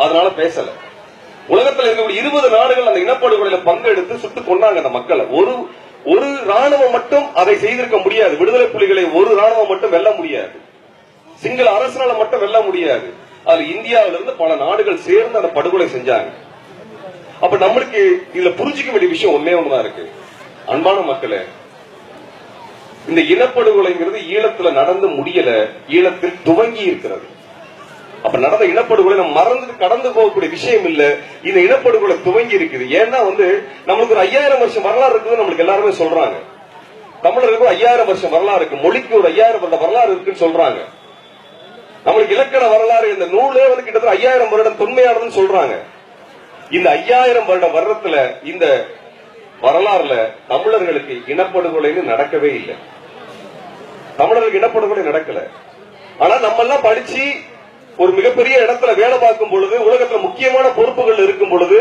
அதனால பேசல. உலகத்தில் இருக்கக்கூடிய 20 நாடுகள் அந்த இனப்படுகொலையில பங்கெடுத்து சுட்டு கொண்டாங்க அந்த மக்களை. ஒரு ராணுவம் மட்டும் அதை செய்திருக்க முடியாது. விடுதலை புலிகளை ஒரு ராணுவம் மட்டும் வெல்ல முடியாது. சிங்கள அரசால மட்டும் வெல்ல முடியாது. அதுல இந்தியாவிலிருந்து பல நாடுகள் சேர்ந்து அந்த படுகொலை செஞ்சாங்க. அப்ப நம்மளுக்கு இதுல புரிஞ்சுக்க வேண்டிய விஷயம் ஒன்னே ஒண்ணுதான் இருக்கு. அன்பான மக்களே, இந்த இனப்படுகொலைங்கிறது ஈழத்துல நடந்து முடியல, ஈழத்தில் துவங்கி இருக்கிறது. அப்ப நடந்த இனப்படுகொலை நம்ம மறந்து கடந்து போகக்கூடிய விஷயம் இல்ல. இந்த இனப்படுகொலை துவங்கி இருக்குது. ஏன்னா நம்மளுக்கு ஒரு 5000 வருஷம் வரலாறு இருக்குது நம்மளுக்கு எல்லாருமே சொல்றாங்க. தமிழர்களுக்கு 5000 வருஷம் வரலாறு இருக்கு, மொழிக்கு ஒரு 5000 வருட வரலாறு இருக்குன்னு சொல்றாங்க. நம்மளுக்கு இலக்கண வரலாறு இந்த நூலே கிட்டத்தட்ட 5000 வருடம் தொன்மையானதுன்னு சொல்றாங்க. இந்த 5000 வருட வருடத்துல இந்த வரலாறுல தமிழர்களுக்கு இனப்படுகொலைன்னு நடக்கவே இல்லை. தமிழர்களுக்கு இனப்படுகொலை நடக்கல. ஆனா நம்ம எல்லாம் படிச்சு ஒரு மிகப்பெரிய இடத்துல வேலை பார்க்கும் பொழுது, உலகத்துல முக்கியமான பொறுப்புகள் இருக்கும் பொழுது,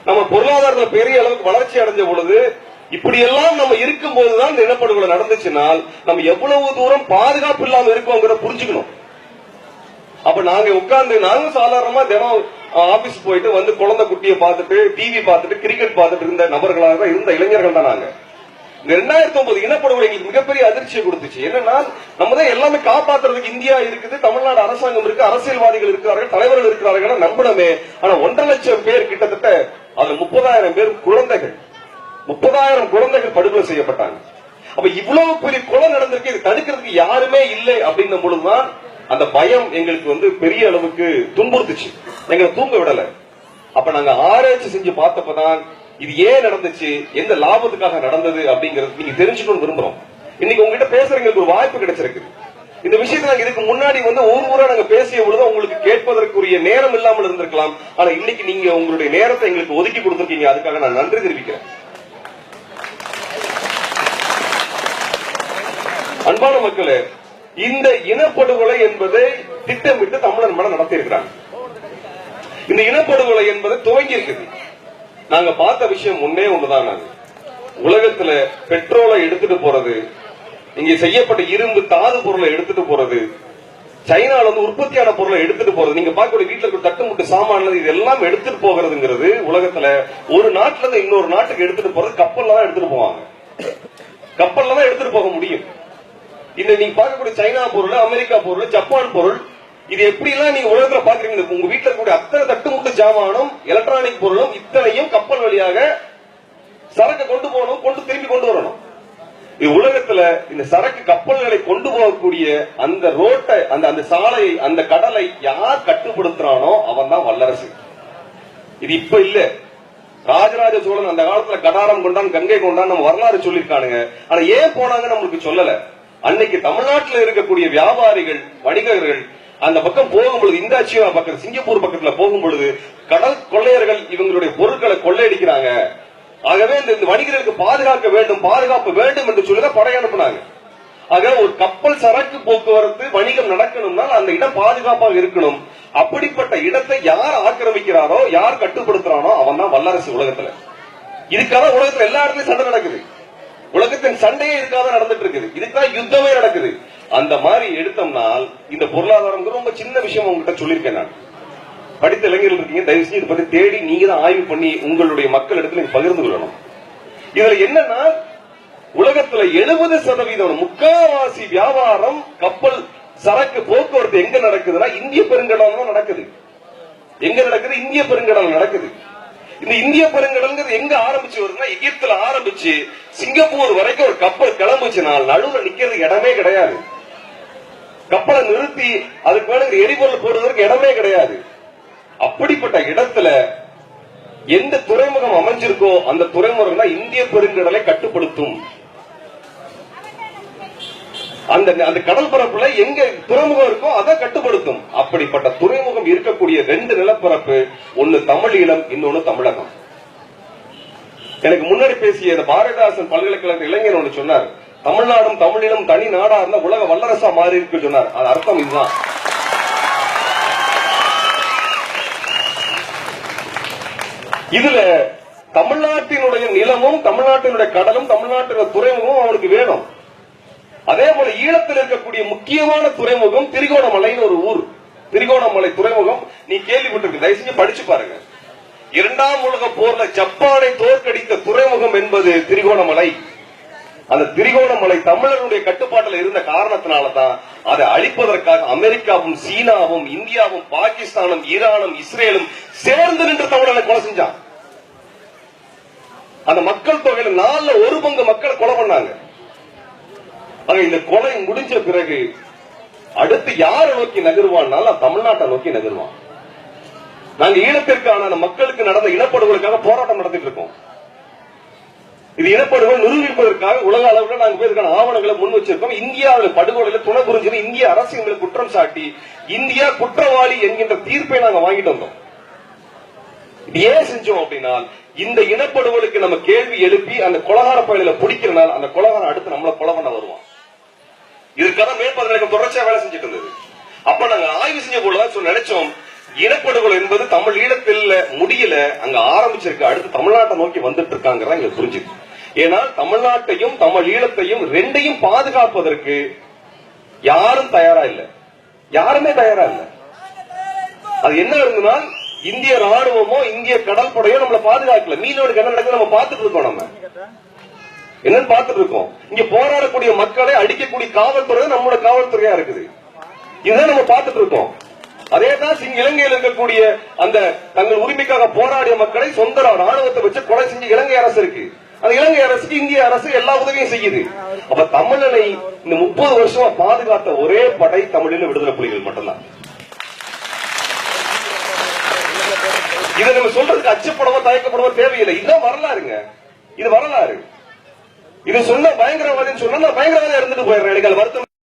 நம்ம பொருளாதாரத்துல பெரிய அளவுக்கு வளர்ச்சி அடைஞ்ச பொழுது, இப்படி எல்லாம் நம்ம இருக்கும் போதுதான் இந்த இனப்படுகொலை நடந்துச்சுனால் நம்ம எவ்வளவு தூரம் பாதுகாப்பு இல்லாம இருக்கோங்கிறத புரிஞ்சுக்கணும். அப்ப நாங்க உட்கார்ந்து நாங்க சாதாரணமா தினம் ஆபீஸ் போயிட்டு குழந்தை குட்டியை பார்த்துட்டு டிவி பார்த்துட்டு கிரிக்கெட் பார்த்துட்டு இருந்த நபர்களாக இருந்த இளைஞர்கள் தான் நாங்க. 2009 இனப்படுகொலை எங்களுக்கு மிகப்பெரிய அதிர்ச்சியை கொடுத்துச்சு. என்னன்னா நம்ம தான் எல்லாமே காப்பாற்றுறதுக்கு இந்தியா இருக்குது, தமிழ்நாடு அரசாங்கம் இருக்கு, அரசியல்வாதிகள் இருக்கிறார்கள், தலைவர்கள் இருக்கிறார்கள் நம்பணுமே. ஆனா 1.5 லட்சம் பேர் கிட்டத்தட்ட அதுல 30,000 பேர் குழந்தைகள், 30,000 குழந்தைகள் படுகொலை செய்யப்பட்டாங்க. அப்ப இவ்வளவு பெரிய கொலை நடந்திருக்கு, இது தடுக்கிறதுக்கு யாருமே இல்லை அப்படின்னும் பொழுதுதான் அந்த பயம் எங்களுக்கு பெரிய அளவுக்கு துன்புறுத்துச்சு, எங்களை தூங்க விடல. அப்ப நாங்க ஆராய்ச்சி செஞ்சு பார்த்தப்பதான் இது ஏன் நடந்துச்சு, எந்த லாபத்துக்காக நடந்தது அப்படிங்கறது நீங்க தெரிஞ்சுக்கணும் விரும்புறோம். இன்னைக்கு உங்ககிட்ட பேசுறதுக்கு ஒரு வாய்ப்பு கிடைச்சிருக்கு. இந்த விஷயத்தை நாங்க இதுக்கு முன்னாடி ஊரா நாங்க பேசிய பொழுது உங்களுக்கு கேட்பதற்குரிய நேரம் இல்லாமல் இருந்திருக்கலாம். ஆனா இன்னைக்கு நீங்க உங்களுடைய நேரத்தை எங்களுக்கு ஒதுக்கி கொடுத்திருக்கீங்க, அதுக்காக நான் நன்றி தெரிவிக்கிறேன். அன்பான மக்களே, இந்த இனப்படுகொலை என்பதை திட்டமிட்டு தமிழர் மனம் நடத்தி இருக்கிறாங்க. இந்த இனப்படுகொலை என்பது துவங்கி இருக்குது. நாங்க பார்த்த விஷயம் ஒன்னே ஒண்ணுதான். உலகத்துல பெட்ரோலை எடுத்துட்டு போறது, இங்க செய்யப்பட்ட இரும்பு தாது பொருளை எடுத்துட்டு போறது, சைனால உற்பத்தியான பொருளை எடுத்துட்டு போறது, நீங்க பார்க்கக்கூடிய வீட்டுல இருக்க தட்டுமுட்டு சாமான இதெல்லாம் எடுத்துட்டு போகிறதுங்கிறது உலகத்துல ஒரு நாட்டுல இருந்து இன்னொரு நாட்டுக்கு எடுத்துட்டு போறது கப்பல்ல தான் எடுத்துட்டு போவாங்க. கப்பல்ல தான் எடுத்துட்டு போக முடியும். இந்த நீங்க பார்க்கக்கூடிய சைனா பொருள், அமெரிக்கா பொருள், ஜப்பான் பொருள், இது எப்படி எல்லாம் நீங்க உலகத்துல பாக்குறீங்க. உங்க வீட்டுல இருக்கக்கூடிய அத்தனை தட்டுமுட்டு ஜாமானும் எலக்ட்ரானிக் பொருளும் இத்தனையும் கப்பல் வழியாக சரக்கு கொண்டு போகணும், திரும்பி கொண்டு வரணும். இது உலகத்துல இந்த சரக்கு கப்பல்களை கொண்டு போகக்கூடிய அந்த ரோட்டை, அந்த சாலையை, அந்த கடலை யார் கட்டுப்படுத்துறானோ அவன் தான் வல்லரசு. இது இப்ப இல்ல. ராஜராஜ சோழன் அந்த காலத்துல கடாரம் கொண்டான், கங்கை கொண்டான் நம்ம வரலாறு சொல்லிருக்கானுங்க. ஆனா ஏன் போனாங்க நம்மளுக்கு சொல்லல. அன்னைக்கு தமிழ்நாட்டில் இருக்கக்கூடிய வியாபாரிகள், வணிகர்கள் அந்த பக்கம் போகும்பொழுது, இந்தாச்சியா பக்கம் சிங்கப்பூர் பக்கத்துல போகும்பொழுது கடல் கொள்ளையர்கள் இவங்களுடைய பொருட்களை கொள்ளையடிக்கிறாங்க, ஆகவே இந்த வணிகர்களுக்கு பாதுகாப்பு வேண்டும் என்று சொல்லிதான் படை அனுப்பினாங்க. ஆக ஒரு கப்பல் சரக்கு போக்குவரத்து வணிகம் நடக்கணும்னா அந்த இடம் பாதுகாப்பாக இருக்கணும். அப்படிப்பட்ட இடத்தை யார் ஆக்கிரமிக்கிறாரோ, யார் கட்டுப்படுத்துறானோ அவன் தான் வல்லரசு உலகத்துல. இதுக்காக உலகத்துல எல்லா இடத்துலயும் சண்டை நடக்குது. உலகத்தின் சண்டையே இருக்காத நடந்துட்டு இருக்குது. இதுக்காக யுத்தமே நடக்குது. அந்த மாதிரி எடுத்தோம்னால் இந்த பொருளாதாரம் ரொம்ப சின்ன விஷயம் உங்ககிட்ட சொல்லியிருக்கேன். நான் படித்த இளைஞர்கள் இருக்கீங்க, தயவு செஞ்சு இதை பத்தி தேடி நீங்க தான் ஆய்வு பண்ணி உங்களுடைய மக்கள் இடத்துல பகிர்ந்து கொள்ளணும். இதுல என்னன்னா உலகத்துல 70% முக்காவாசி வியாபாரம் கப்பல் சரக்கு போக்குவரத்து எங்க நடக்குதுன்னா இந்திய பெருங்கடல் தான் நடக்குது. எங்க நடக்குது? இந்திய பெருங்கடல் நடக்குது. இந்த இந்திய பெருங்கடல் எங்க ஆரம்பிச்சு வருதுன்னா எகிப்துல ஆரம்பிச்சு சிங்கப்பூர் வரைக்கும் ஒரு கப்பல் கிளம்புச்சுனால் நடுவுல நிக்கிறதுக்கு இடமே கிடையாது. கப்பலை நிறுத்தி அதுக்கு மேல எரிபொருள் போடுவதற்கு இடமே கிடையாது. அப்படிப்பட்ட இடத்துல எந்த துறைமுகம் அமைஞ்சிருக்கோ அந்த துறைமுகம் தான் இந்திய பெருங்கடலை கட்டுப்படுத்தும். அந்த கடல் பரப்புல எங்க துறைமுகம் இருக்கோ அதை கட்டுப்படுத்தும். அப்படிப்பட்ட துறைமுகம் இருக்கக்கூடிய 2 நிலப்பரப்பு, ஒன்னு தமிழீழம், இன்னொன்னு தமிழகம். எனக்கு முன்னாடி பேசிய பாரதிதாசன் பல்கலைக்கழக இளைஞர் ஒன்று சொன்னார், தமிழ்நாடும் தமிழீழம் தனி நாடா இருந்தா உலக வல்லரசா மாறி இருக்கு சொன்னார். அது அர்த்தம் இதுதான். இதுல தமிழ்நாட்டினுடைய நிலமும், தமிழ்நாட்டினுடைய கடலும், தமிழ்நாட்டினுடைய துறைமுகமும் அவனுக்கு வேணும். அதே போல ஈழத்தில் இருக்கக்கூடிய முக்கியமான துறைமுகம் திரிகோணமலைன்னு ஒரு ஊர். திரிகோணமலை துறைமுகம் நீ கேள்விப்பட்டிருக்கு, தயவு செஞ்சு படிச்சு பாருங்க. 2ஆம் உலக போர்ல ஜப்பானை தோற்கடித்த துறைமுகம் என்பது திரிகோணமலை. அந்த திரிகோணமலை தமிழர்களுடைய கட்டுப்பாட்டில் இருந்த காரணத்தினாலதான் அதை அழிப்பதற்காக அமெரிக்காவும் சீனாவும் இந்தியாவும் பாகிஸ்தானும் ஈரானும் இஸ்ரேலும் சேர்ந்து நின்று தமிழர்களை கொலை செஞ்சான். அந்த மக்கள் தொகையில 4 பங்கு மக்களை கொலை பண்ணாங்க. இந்த கொலை முடிஞ்ச பிறகு அடுத்து யாரை நோக்கி நகருவான்னாலும் தமிழ்நாட்டை நோக்கி நகருவான். நாங்க ஈழத்திற்கான மக்களுக்கு நடந்த இனப்படுகொலைக்காக போராட்டம் நடத்திட்டு இருக்கோம். இது இனப்படுகொலை நிரூபிப்பதற்காக உலக அளவில் நாங்கள் இதற்கான ஆவணங்களை முன் வச்சிருக்கோம். இந்தியாவில் படுகொலையில துணை புரிஞ்சு இந்திய அரசு எங்களுக்கு குற்றம் சாட்டி இந்தியா குற்றவாளி என்கின்ற தீர்ப்பை நாங்க வாங்கிட்டு வந்தோம். ஏன் செஞ்சோம் அப்படின்னா, இந்த இனப்படுகொலைக்கு நம்ம கேள்வி எழுப்பி அந்த கொலகார பயில பிடிக்கிறனால அந்த கொலகாரம் அடுத்து நம்மள கொலை பண்ண வருவான். இதற்காக மேற்பதற்கு தொடர்ச்சியா வேலை செஞ்சுட்டு இருந்தது. அப்ப நாங்க ஆய்வு செஞ்ச போலதான் நினைச்சோம், இனப்படுகொலை என்பது தமிழ் ஈழத்தில் முடியல, அங்க ஆரம்பிச்சிருக்கு, அடுத்து தமிழ்நாட்டை நோக்கி வந்துட்டு இருக்காங்க எங்களுக்கு புரிஞ்சுது. ஏன்னா தமிழ்நாட்டையும் தமிழ் ஈழத்தையும் ரெண்டையும் பாதுகாப்பதற்கு யாரும் தயாரா இல்ல, யாருமே தயாரா இல்ல. அது என்ன இருந்ததுன்னா, இந்திய ராணுவமோ இந்திய கடற்படையோ நம்மளை பாதுகாக்கல. மீனவருக்கு என்ன நடக்குது நம்ம பார்த்துட்டு இருக்கோம். நம்ம என்னன்னு பார்த்துட்டு இருக்கோம். இங்க போராடக்கூடிய மக்களை அடிக்கக்கூடிய காவல்துறை நம்மளோட காவல்துறையா இருக்குது. இதுதான் நம்ம பார்த்துட்டு இருக்கோம். அதேதான் இலங்கையில் இருக்கக்கூடிய அந்த தங்கள் உரிமைக்காக போராடிய மக்களை சொந்த ராணுவத்தை வச்சு கொலை செஞ்சு இலங்கை அரசு இருக்கு. அந்த இலங்கை அரசுக்கு இந்திய அரசு எல்லா உதவியும் செய்யுது. அப்ப தமிழனை இந்த 30 வருஷமா பாதுகாத்த ஒரே படை தமிழீழ விடுதலை புலிகள் மட்டும்தான். இதை நம்ம சொல்றதுக்கு அச்சப்படவோ தயக்கப்படவோ தேவையில்லை. இதுதான் வரலாறுங்க, இது வரலாறு. இது சொன்ன பயங்கரவாதின்னு சொன்னா பயங்கரவாதியா இருந்துட்டு போயிடுறேன். எனக்கு வருத்தம்.